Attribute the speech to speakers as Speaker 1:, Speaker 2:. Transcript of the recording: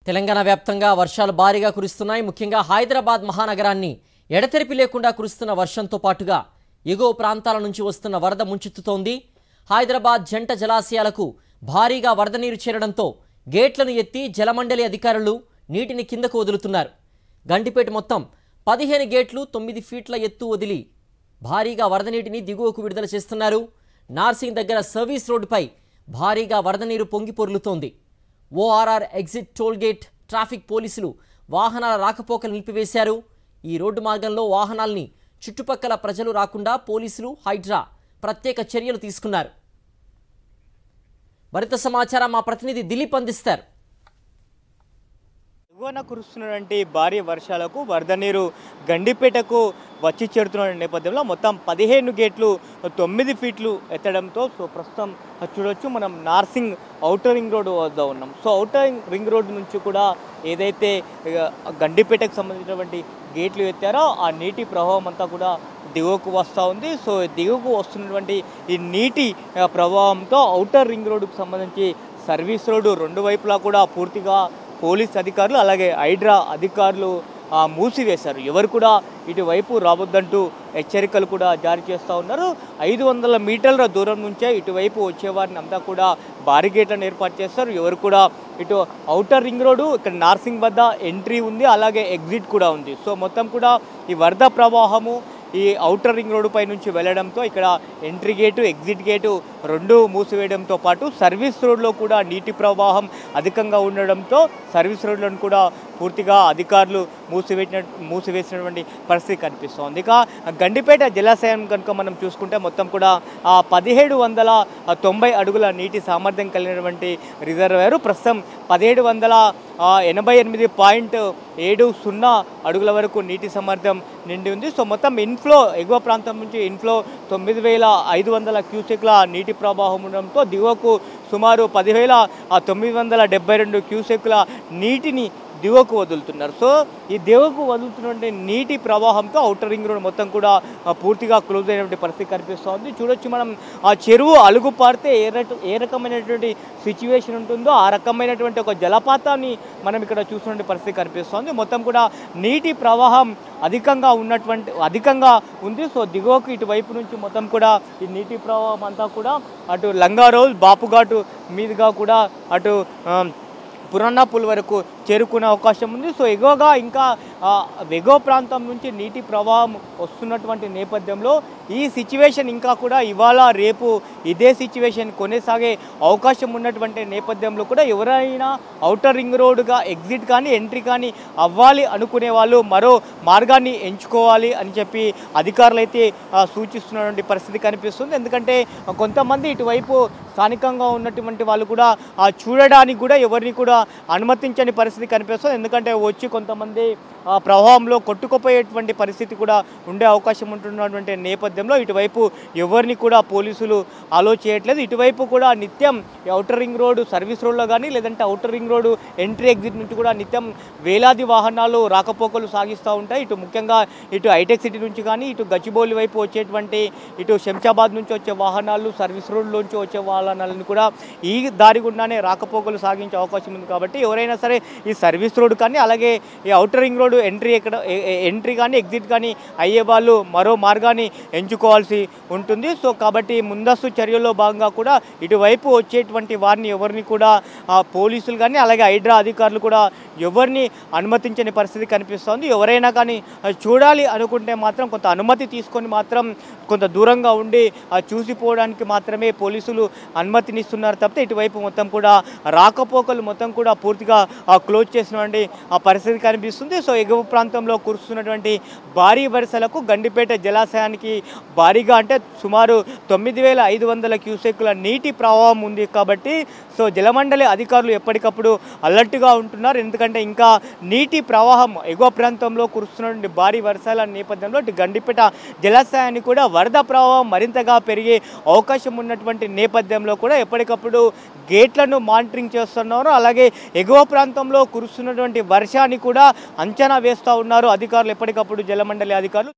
Speaker 1: తెలంగాణ వ్యాప్తంగా వర్షాలు భారీగా కురుస్తున్నాయి. ముఖ్యంగా హైదరాబాద్ మహానగరాన్ని ఎడతెరిపి లేకుండా కురుస్తున్న వర్షంతో పాటుగా ఎగువ ప్రాంతాల నుంచి వస్తున్న వరద ముంచెత్తుతోంది. హైదరాబాద్ జంట జలాశయాలకు భారీగా వరద నీరు చేరడంతో గేట్లను ఎత్తి జలమండలి అధికారులు నీటిని కిందకు వదులుతున్నారు. గండిపేట మొత్తం 15 గేట్లు 9 ఫీట్ల ఎత్తు వదిలి భారీగా వరద నీటిని దిగువకు విడుదల చేస్తున్నారు. నార్సింగ్ దగ్గర సర్వీస్ రోడ్డుపై భారీగా వరద నీరు పొంగి పొర్లుతోంది. ORR exit toll gate traffic పోలీసులు వాహనాల రాకపోకలు నిలిపివేశారు. ఈ రోడ్డు మార్గంలో వాహనాల్ని చుట్టుపక్కల ప్రజలు రాకుండా పోలీసులు హైడ్రా ప్రత్యేక చర్యలు తీసుకున్నారు. మరింత సమాచారం మా ప్రతినిధి దిలీప్ అందిస్తారు.
Speaker 2: ఎగువన కురుస్తున్నటువంటి భారీ వర్షాలకు వరద నీరు గండిపేటకు వచ్చి చేరుతున్న నేపథ్యంలో మొత్తం 15 గేట్లు 9 ఫీట్లు ఎత్తడంతో ప్రస్తుతం చూడొచ్చు మనం నార్సింగ్ ఔటర్ రింగ్ రోడ్డు వద్ద ఉన్నాం. ఔటర్ రింగ్ రోడ్డు నుంచి కూడా ఏదైతే గండిపేటకు సంబంధించినటువంటి గేట్లు ఎత్తారో ఆ నీటి ప్రవాహం అంతా కూడా దిగువకు వస్తూ ఉంది. దిగువకు వస్తున్నటువంటి ఈ నీటి ప్రవాహంతో ఔటర్ రింగ్ రోడ్డుకు సంబంధించి సర్వీస్ రోడ్డు రెండు వైపులా కూడా పూర్తిగా పోలీస్ అధికారులు అలాగే హైడ్రా అధికారులు మూసివేశారు. ఎవరు కూడా ఇటువైపు రావద్దంటూ హెచ్చరికలు కూడా జారీ చేస్తూ ఉన్నారు. 500 మీటర్ల దూరం నుంచే ఇటువైపు వచ్చేవారిని అంతా కూడా బారిగేట్లను ఏర్పాటు చేస్తారు. ఎవరు కూడా ఇటు ఔటర్ రింగ్ రోడ్డు ఇక్కడ నార్సింగ్ వద్ద ఎంట్రీ ఉంది, అలాగే ఎగ్జిట్ కూడా ఉంది. మొత్తం కూడా ఈ వరద ప్రవాహము ఈ ఔటర్ రింగ్ రోడ్డు పై నుంచి వెళ్ళడంతో ఇక్కడ ఎంట్రీ గేటు ఎగ్జిట్ గేటు రెండు మూసివేయడంతో పాటు సర్వీస్ రోడ్లో కూడా నీటి ప్రవాహం అధికంగా ఉండడంతో సర్వీస్ రోడ్లను కూడా పూర్తిగా అధికారులు మూసివేసినటువంటి పరిస్థితి కనిపిస్తోంది. ఇక గండిపేట జలాశయం కనుక మనం చూసుకుంటే మొత్తం కూడా 1790 అడుగుల నీటి సామర్థ్యం కలిగినటువంటి రిజర్వాయర్ ప్రస్తుతం 1788.70 అడుగుల వరకు నీటి సామర్థ్యం నిండి ఉంది. మొత్తం ఇన్ఫ్లో ఎగువ ప్రాంతం నుంచి ఇన్ఫ్లో 9500 క్యూసెక్ల నీటి ప్రవాహం ఉండడంతో దిగువకు సుమారు 10,972 క్యూసెక్ల నీటిని దిగువకు వదులుతున్నారు. ఈ దిగువకు వదులుతున్నటువంటి నీటి ప్రవాహంతో ఔటర్ రింగ్ రోడ్ మొత్తం కూడా పూర్తిగా క్లోజ్ అయినటువంటి పరిస్థితి కనిపిస్తోంది. చూడొచ్చు మనం ఆ చెరువు అలుగు పారితే ఏ రకమైనటువంటి సిచ్యువేషన్ ఉంటుందో ఆ రకమైనటువంటి ఒక జలపాతాన్ని మనం ఇక్కడ చూస్తున్న పరిస్థితి కనిపిస్తోంది. మొత్తం కూడా నీటి ప్రవాహం అధికంగా ఉంది. దిగువకు ఇటువైపు నుంచి మొత్తం కూడా ఈ నీటి ప్రవాహం అంతా కూడా అటు లంగారోల్ బాపుఘాటు మీదుగా కూడా అటు పురాణాపూల్ వరకు చేరుకునే అవకాశం ఉంది. ఎగువగా ఇంకా ఎగువ ప్రాంతం నుంచి నీటి ప్రవాహం వస్తున్నటువంటి నేపథ్యంలో ఈ సిచ్యువేషన్ ఇంకా కూడా ఇవాళ రేపు ఇదే సిచ్యువేషన్ కొనసాగే అవకాశం ఉన్నటువంటి నేపథ్యంలో కూడా ఎవరైనా ఔటర్ రింగ్ రోడ్డుగా ఎగ్జిట్ కానీ ఎంట్రీ కానీ అవ్వాలి అనుకునే వాళ్ళు మరో మార్గాన్ని ఎంచుకోవాలి అని చెప్పి అధికారులు అయితే సూచిస్తున్నటువంటి పరిస్థితి కనిపిస్తుంది. ఎందుకంటే కొంతమంది ఇటువైపు స్థానికంగా ఉన్నటువంటి వాళ్ళు కూడా చూడడానికి కూడా ఎవరిని కూడా అనుమతించని పరిస్థితి కనిపిస్తుంది. ఎందుకంటే వచ్చి కొంతమంది ప్రవాహంలో కొట్టుకుపోయేటువంటి పరిస్థితి కూడా ఉండే అవకాశం ఉంటున్నటువంటి నేపథ్యంలో ఇటువైపు ఎవరిని కూడా పోలీసులు అలో చేయట్లేదు. ఇటువైపు కూడా నిత్యం ఔటర్ రింగ్ రోడ్డు సర్వీస్ రోడ్లో కానీ లేదంటే outer ring road entry exit నుంచి కూడా నిత్యం వేలాది వాహనాలు రాకపోకలు సాగిస్తూ ఉంటాయి. ముఖ్యంగా ఇటు హైటెక్ సిటీ నుంచి కానీ ఇటు గచ్చిబౌలి వైపు వచ్చేటువంటి ఇటు శంషాబాద్ నుంచి వచ్చే వాహనాలు సర్వీస్ రోడ్లోంచి వచ్చే వాహనాలను కూడా ఈ దారి గుండానే రాకపోకలు సాగించే అవకాశం ఉంది. కాబట్టి ఎవరైనా సరే ఈ సర్వీస్ రోడ్డు కానీ అలాగే ఈ ఔటర్ రింగ్ రోడ్డు ఎంట్రీ కానీ ఎగ్జిట్ కానీ అయ్యే వాళ్ళు మరో మార్గాన్ని ఎంచుకోవాల్సి ఉంటుంది. కాబట్టి ముందస్తు చర్యల్లో భాగంగా కూడా ఇటువైపు వచ్చేటువంటి వారిని ఎవరిని కూడా పోలీసులు కానీ అలాగే హైడ్రా అధికారులు కూడా ఎవరిని అనుమతించని పరిస్థితి కనిపిస్తోంది. ఎవరైనా కానీ చూడాలి అనుకుంటే మాత్రం కొంత అనుమతి తీసుకొని మాత్రం కొంత దూరంగా ఉండి చూసిపోవడానికి మాత్రమే పోలీసులు అనుమతినిస్తున్నారు తప్పితే ఇటువైపు మొత్తం కూడా రాకపోకలు మొత్తం కూడా పూర్తిగా క్లోజ్ చేసినటువంటి పరిస్థితి కనిపిస్తుంది. ఎగువ ప్రాంతంలో కురుస్తున్నటువంటి భారీ వర్షాలకు గండిపేట జలాశయానికి భారీగా అంటే సుమారు 9500 క్యూసెక్ల నీటి ప్రవాహం ఉంది. కాబట్టి జలమండలి అధికారులు ఎప్పటికప్పుడు అలర్ట్గా ఉంటున్నారు. ఎందుకంటే ఇంకా నీటి ప్రవాహం ఎగువ ప్రాంతంలో కురుస్తున్నటువంటి భారీ వర్షాల నేపథ్యంలో గండిపేట జలాశయాన్ని కూడా వరద ప్రవాహం మరింతగా పెరిగే అవకాశం ఉన్నటువంటి నేపథ్యంలో కూడా ఎప్పటికప్పుడు గేట్లను మానిటరింగ్ చేస్తున్నారు. అలాగే ఎగువ ప్రాంతంలో కురుస్తున్నటువంటి వర్షాన్ని కూడా అంచనా వేస్తూ ఉన్నారు అధికారులు ఎప్పటికప్పుడు జలమండలి అధికారులు.